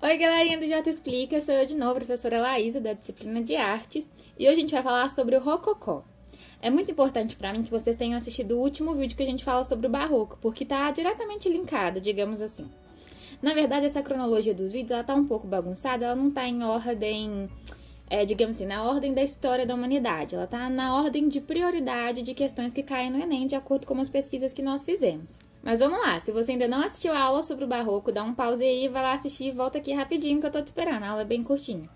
Oi, galerinha do Jota Explica, sou eu de novo, professora Laísa, da disciplina de Artes, e hoje a gente vai falar sobre o Rococó. É muito importante pra mim que vocês tenham assistido o último vídeo que a gente fala sobre o Barroco, porque tá diretamente linkado, digamos assim. Na verdade, essa cronologia dos vídeos, ela tá um pouco bagunçada, ela não tá em ordem, digamos assim, na ordem da história da humanidade. Ela tá na ordem de prioridade de questões que caem no Enem, de acordo com as pesquisas que nós fizemos. Mas vamos lá, se você ainda não assistiu a aula sobre o Barroco, dá um pause aí, vai lá assistir e volta aqui rapidinho que eu tô te esperando, a aula é bem curtinha.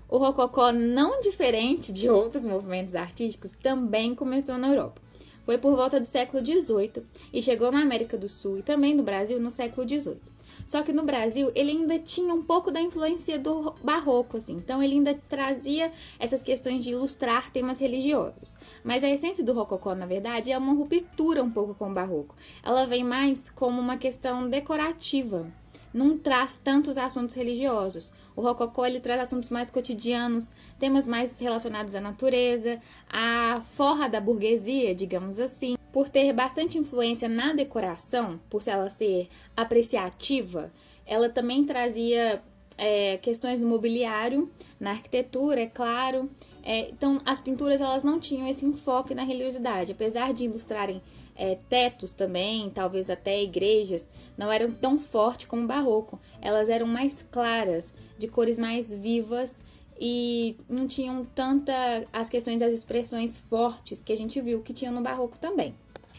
O Rococó, não diferente de outros movimentos artísticos, também começou na Europa. Foi por volta do século XVIII e chegou na América do Sul e também no Brasil no século XVIII. Só que no Brasil ele ainda tinha um pouco da influência do barroco, assim. Então ele ainda trazia essas questões de ilustrar temas religiosos. Mas a essência do rococó, na verdade, é uma ruptura um pouco com o barroco. Ela vem mais como uma questão decorativa. Não traz tantos assuntos religiosos. O rococó ele traz assuntos mais cotidianos, temas mais relacionados à natureza, à forra da burguesia, digamos assim. Por ter bastante influência na decoração, por ela ser apreciativa, ela também trazia questões do mobiliário, na arquitetura, é claro. Então, as pinturas elas não tinham esse enfoque na religiosidade, apesar de ilustrarem tetos também, talvez até igrejas, não eram tão fortes como o barroco. Elas eram mais claras, de cores mais vivas e não tinham as questões das expressões fortes que a gente viu que tinha no barroco também.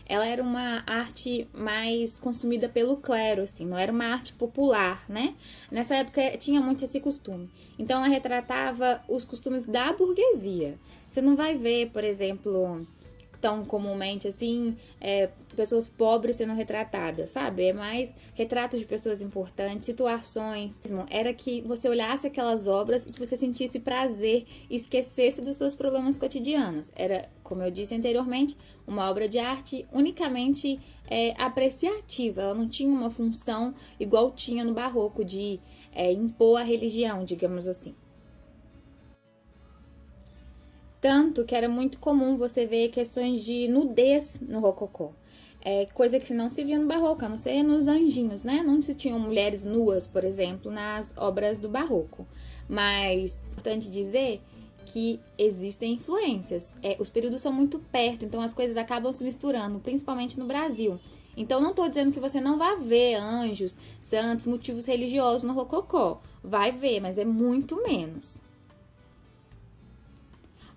Ela era uma arte mais consumida pelo clero, assim, não era uma arte popular, né? Nessa época tinha muito esse costume. Então ela retratava os costumes da burguesia. Você não vai ver, por exemplo, tão comumente assim, pessoas pobres sendo retratadas, sabe? É mais retratos de pessoas importantes, situações. Era que você olhasse aquelas obras e que você sentisse prazer e esquecesse dos seus problemas cotidianos. Era, como eu disse anteriormente, uma obra de arte unicamente apreciativa. Ela não tinha uma função igual tinha no barroco de impor a religião, digamos assim. Tanto que era muito comum você ver questões de nudez no rococó. Coisa que não se via no barroco, a não ser nos anjinhos, né? Não se tinham mulheres nuas, por exemplo, nas obras do barroco. Mas é importante dizer que existem influências. Os períodos são muito perto, então as coisas acabam se misturando, principalmente no Brasil. Então não estou dizendo que você não vai ver anjos, santos, motivos religiosos no rococó. Vai ver, mas é muito menos.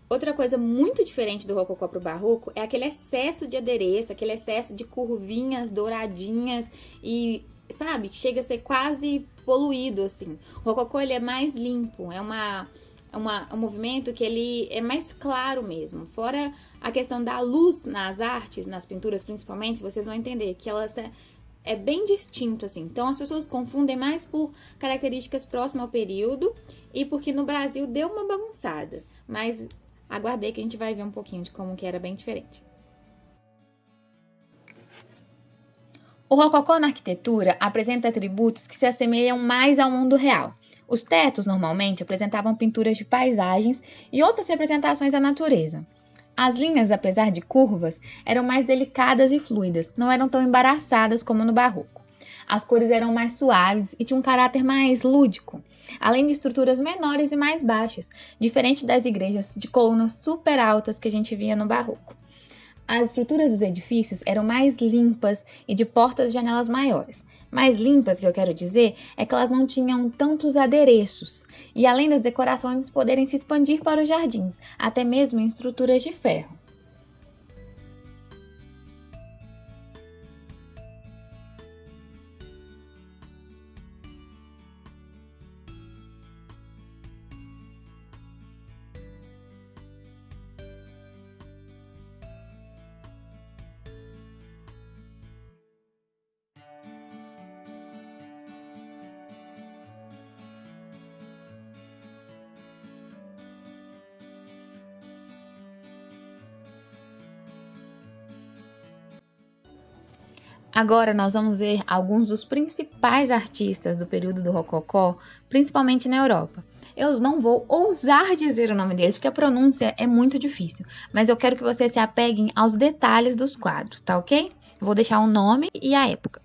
Outra coisa muito diferente do rococó pro barroco é aquele excesso de adereço, aquele excesso de curvinhas douradinhas e, sabe, chega a ser quase poluído, assim. O rococó, ele é mais limpo, é um movimento que ele é mais claro mesmo. Fora a questão da luz nas artes, nas pinturas principalmente, vocês vão entender que elas é bem distinto, assim. Então, as pessoas confundem mais por características próximas ao período e porque no Brasil deu uma bagunçada. Mas aguardei que a gente vai ver um pouquinho de como que era bem diferente. O rococó na arquitetura apresenta atributos que se assemelham mais ao mundo real. Os tetos normalmente apresentavam pinturas de paisagens e outras representações da natureza. As linhas, apesar de curvas, eram mais delicadas e fluidas, não eram tão embaraçadas como no barroco. As cores eram mais suaves e tinham um caráter mais lúdico, além de estruturas menores e mais baixas, diferente das igrejas de colunas super altas que a gente via no barroco. As estruturas dos edifícios eram mais limpas e de portas e janelas maiores. Mais limpas, que eu quero dizer, é que elas não tinham tantos adereços, e além das decorações poderem se expandir para os jardins, até mesmo em estruturas de ferro. Agora nós vamos ver alguns dos principais artistas do período do Rococó, principalmente na Europa. Eu não vou ousar dizer o nome deles, porque a pronúncia é muito difícil, mas eu quero que vocês se apeguem aos detalhes dos quadros, tá ok? Eu vou deixar o nome e a época.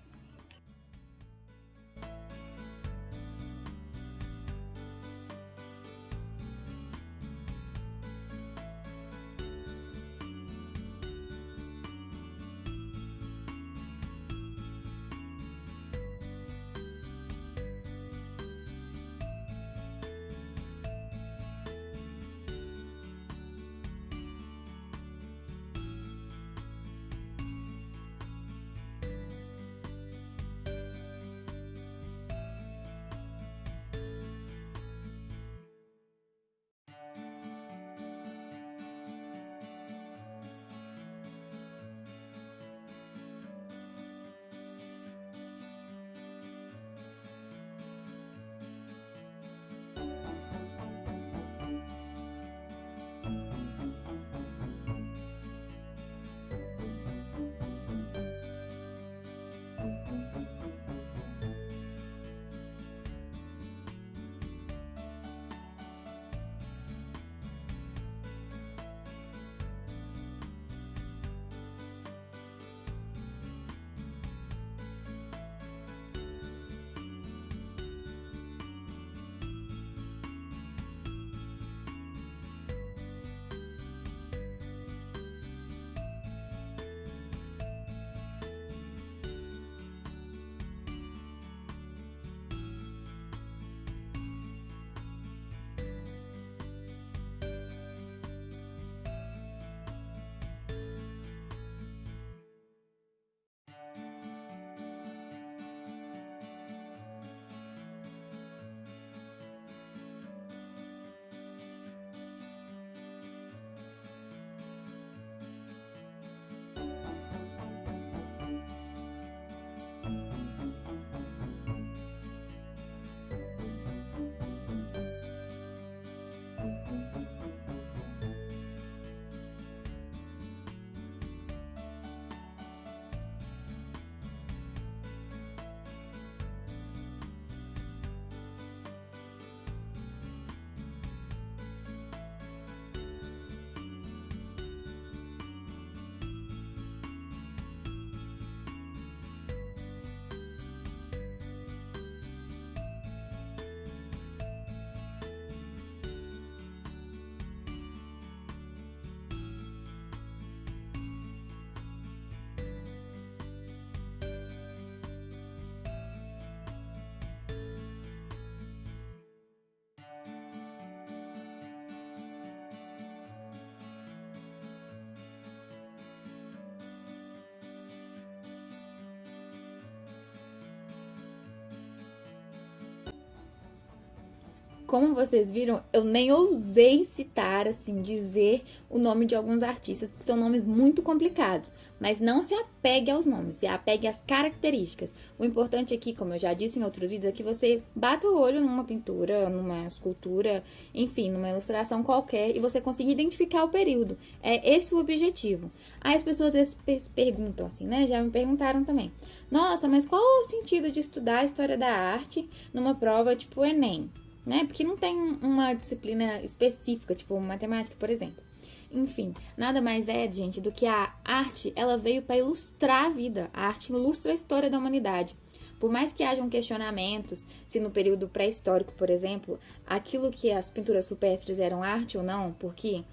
como vocês viram, eu nem ousei citar, assim, dizer o nome de alguns artistas, porque são nomes muito complicados. Mas não se apegue aos nomes, se apegue às características. O importante aqui, como eu já disse em outros vídeos, é que você bata o olho numa pintura, numa escultura, enfim, numa ilustração qualquer, e você consiga identificar o período. É esse o objetivo. Aí as pessoas às vezes perguntam assim, né? Já me perguntaram também. Nossa, mas qual o sentido de estudar a história da arte numa prova tipo Enem? Né? Porque não tem uma disciplina específica, tipo matemática, por exemplo. Enfim, nada mais é, gente, do que a arte, ela veio para ilustrar a vida. A arte ilustra a história da humanidade. Por mais que hajam questionamentos, se no período pré-histórico, por exemplo, aquilo que as pinturas rupestres eram arte ou não, porque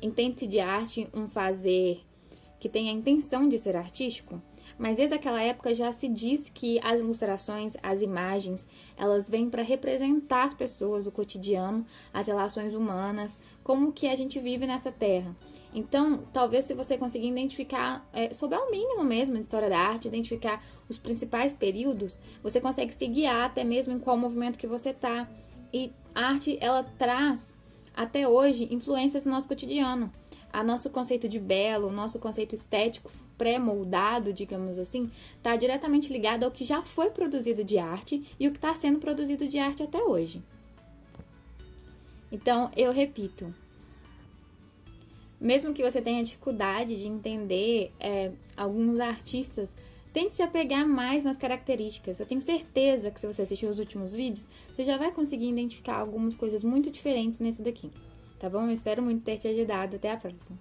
entende-se de arte um fazer que tem a intenção de ser artístico, mas desde aquela época já se diz que as ilustrações, as imagens, elas vêm para representar as pessoas, o cotidiano, as relações humanas, como que a gente vive nessa terra. Então, talvez se você conseguir identificar, souber o mínimo mesmo de história da arte, identificar os principais períodos, você consegue se guiar até mesmo em qual movimento que você tá. E a arte, ela traz, até hoje, influências no nosso cotidiano. A nosso conceito de belo, o nosso conceito estético pré-moldado, digamos assim, está diretamente ligado ao que já foi produzido de arte e o que está sendo produzido de arte até hoje. Então, eu repito, mesmo que você tenha dificuldade de entender alguns artistas, tente se apegar mais nas características. Eu tenho certeza que se você assistir os últimos vídeos, você já vai conseguir identificar algumas coisas muito diferentes nesse daqui. Tá bom? Eu espero muito ter te ajudado. Até a próxima.